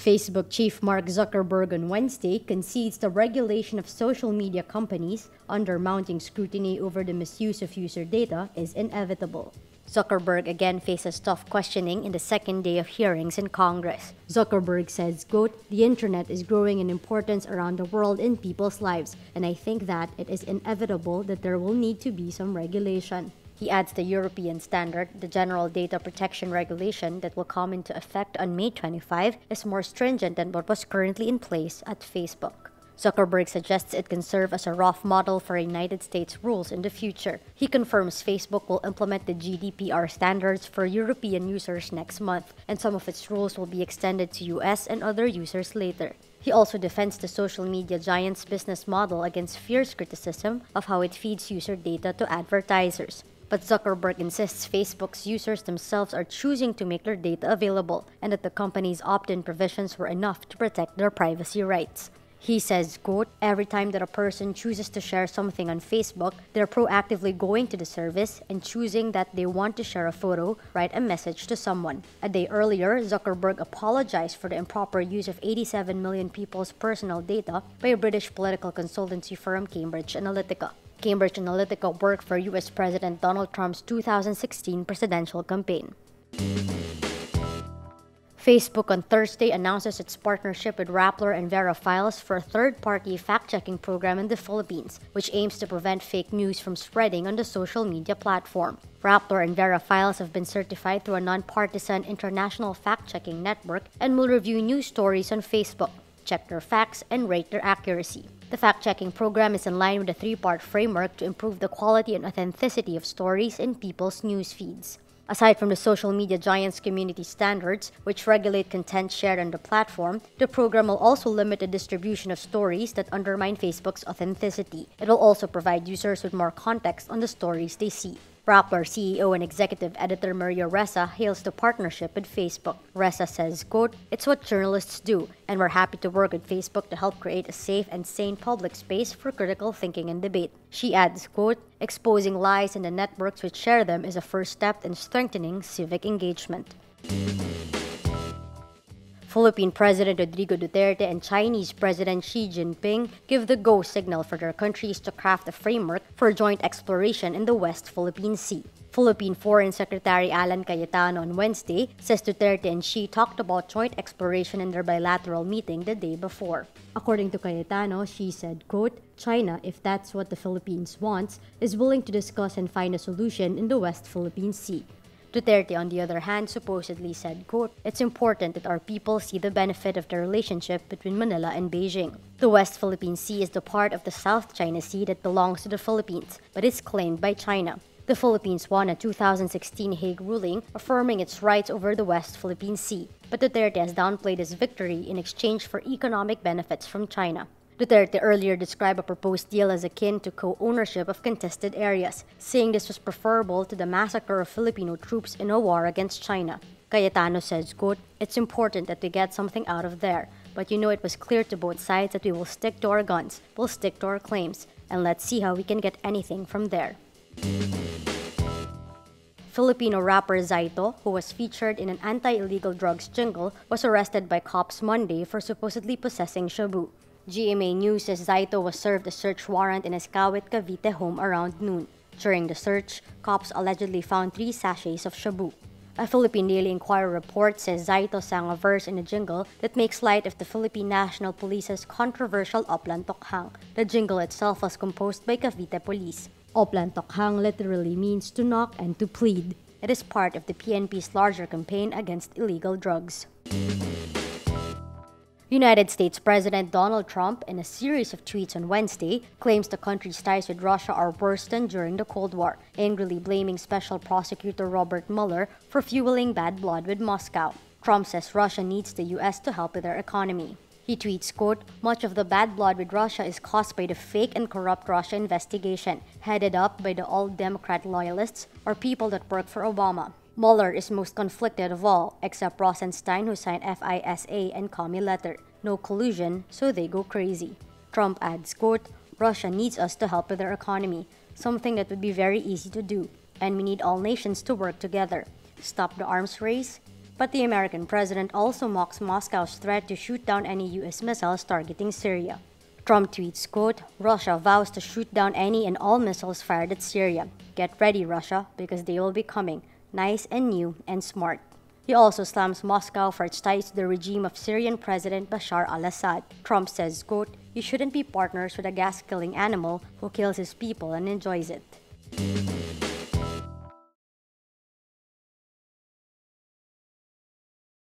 Facebook chief Mark Zuckerberg on Wednesday concedes the regulation of social media companies under mounting scrutiny over the misuse of user data is inevitable. Zuckerberg again faces tough questioning in the second day of hearings in Congress. Zuckerberg says, quote, "The internet is growing in importance around the world in people's lives, and I think that it is inevitable that there will need to be some regulation." He adds the European standard, the General Data Protection Regulation that will come into effect on May 25, is more stringent than what was currently in place at Facebook. Zuckerberg suggests it can serve as a rough model for United States rules in the future. He confirms Facebook will implement the GDPR standards for European users next month, and some of its rules will be extended to US and other users later. He also defends the social media giant's business model against fierce criticism of how it feeds user data to advertisers. But Zuckerberg insists Facebook's users themselves are choosing to make their data available, and that the company's opt-in provisions were enough to protect their privacy rights. He says, quote, "Every time that a person chooses to share something on Facebook, they're proactively going to the service and choosing that they want to share a photo, write a message to someone." A day earlier, Zuckerberg apologized for the improper use of 87 million people's personal data by a British political consultancy firm Cambridge Analytica. Cambridge Analytica worked for US President Donald Trump's 2016 presidential campaign. Facebook on Thursday announces its partnership with Rappler and wRap for a third-party fact-checking program in the Philippines, which aims to prevent fake news from spreading on the social media platform. Rappler and wRap have been certified through a nonpartisan international fact-checking network and will review news stories on Facebook, check their facts, and rate their accuracy. The fact-checking program is in line with a three-part framework to improve the quality and authenticity of stories in people's news feeds. Aside from the social media giant's community standards, which regulate content shared on the platform, the program will also limit the distribution of stories that undermine Facebook's authenticity. It will also provide users with more context on the stories they see. Rappler CEO and executive editor Maria Ressa hails the partnership with Facebook. Ressa says, quote, "It's what journalists do, and we're happy to work with Facebook to help create a safe and sane public space for critical thinking and debate." She adds, quote, "Exposing lies in the networks which share them is a first step in strengthening civic engagement." Philippine President Rodrigo Duterte and Chinese President Xi Jinping give the go signal for their countries to craft a framework for joint exploration in the West Philippine Sea. Philippine Foreign Secretary Alan Cayetano on Wednesday says Duterte and Xi talked about joint exploration in their bilateral meeting the day before. According to Cayetano, Xi said, quote, "China, if that's what the Philippines wants, is willing to discuss and find a solution in the West Philippine Sea." Duterte, on the other hand, supposedly said, quote, "It's important that our people see the benefit of the relationship between Manila and Beijing. The West Philippine Sea is the part of the South China Sea that belongs to the Philippines, but is claimed by China. The Philippines won a 2016 Hague ruling affirming its rights over the West Philippine Sea, but Duterte has downplayed his victory in exchange for economic benefits from China. Duterte earlier described a proposed deal as akin to co-ownership of contested areas, saying this was preferable to the massacre of Filipino troops in a war against China. Cayetano says, quote, "It's important that we get something out of there, but it was clear to both sides that we will stick to our guns, we'll stick to our claims, and let's see how we can get anything from there." Filipino rapper Zaito, who was featured in an anti-illegal drugs jingle, was arrested by cops Monday for supposedly possessing shabu. GMA News says Zaito was served a search warrant in his Kawit, Cavite home around noon. During the search, cops allegedly found 3 sachets of shabu. A Philippine Daily Inquirer report says Zaito sang a verse in a jingle that makes light of the Philippine National Police's controversial Oplan Tokhang. The jingle itself was composed by Cavite Police. Oplan Tokhang literally means to knock and to plead. It is part of the PNP's larger campaign against illegal drugs. United States President Donald Trump, in a series of tweets on Wednesday, claims the country's ties with Russia are worse than during the Cold War, angrily blaming Special Prosecutor Robert Mueller for fueling bad blood with Moscow. Trump says Russia needs the US to help with their economy. He tweets, quote, "Much of the bad blood with Russia is caused by the fake and corrupt Russia investigation, headed up by the all-Democrat loyalists or people that work for Obama. Mueller is most conflicted of all, except Rosenstein, who signed FISA and Comey letter. No collusion, so they go crazy." Trump adds, quote, "Russia needs us to help with their economy, something that would be very easy to do, and we need all nations to work together. Stop the arms race, But the American president also mocks Moscow's threat to shoot down any US missiles targeting Syria. Trump tweets, quote, "Russia vows to shoot down any and all missiles fired at Syria. Get ready, Russia, because they will be coming. Nice and new and smart." He also slams Moscow for its ties to the regime of Syrian President Bashar al-Assad. Trump says, quote, "You shouldn't be partners with a gas-killing animal who kills his people and enjoys it."